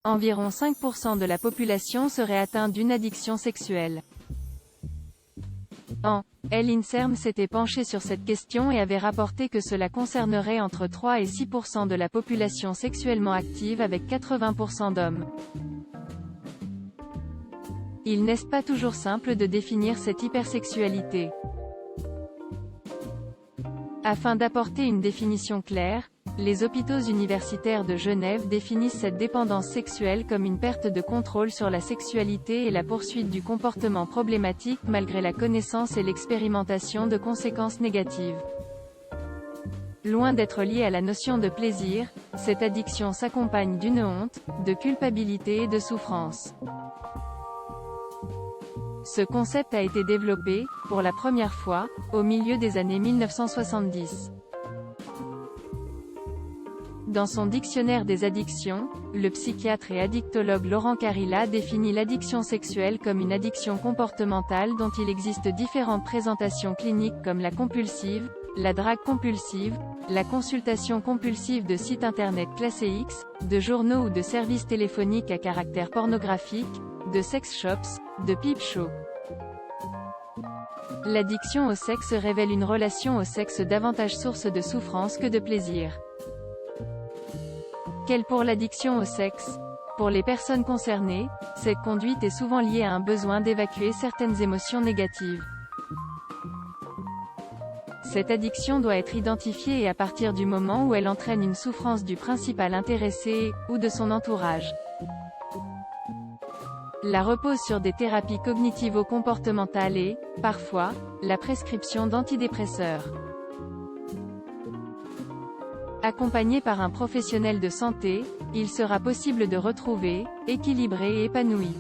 Environ 5% de la population serait atteinte d'une addiction sexuelle. l'INSERM s'était penché sur cette question et avait rapporté que cela concernerait entre 3 et 6% de la population sexuellement active avec 80% d'hommes. Il n'est pas toujours simple de définir cette hypersexualité. Afin d'apporter une définition claire, les hôpitaux universitaires de Genève définissent cette dépendance sexuelle comme une perte de contrôle sur la sexualité et la poursuite du comportement problématique malgré la connaissance et l'expérimentation de conséquences négatives. Loin d'être liée à la notion de plaisir, cette addiction s'accompagne d'une honte, de culpabilité et de souffrance. Ce concept a été développé, pour la première fois, au milieu des années 1970. Dans son dictionnaire des addictions, le psychiatre et addictologue Laurent Carilla définit l'addiction sexuelle comme une addiction comportementale dont il existe différentes présentations cliniques comme la compulsive, la drague compulsive, la consultation compulsive de sites internet classés X, de journaux ou de services téléphoniques à caractère pornographique, de sex shops, de peep shows. L'addiction au sexe révèle une relation au sexe davantage source de souffrance que de plaisir. Quelle pour l'addiction au sexe? Pour les personnes concernées, cette conduite est souvent liée à un besoin d'évacuer certaines émotions négatives. Cette addiction doit être identifiée et à partir du moment où elle entraîne une souffrance du principal intéressé, ou de son entourage. La repose sur des thérapies cognitivo-comportementales et, parfois, la prescription d'antidépresseurs. Accompagné par un professionnel de santé, il sera possible de retrouver, équilibré et épanoui.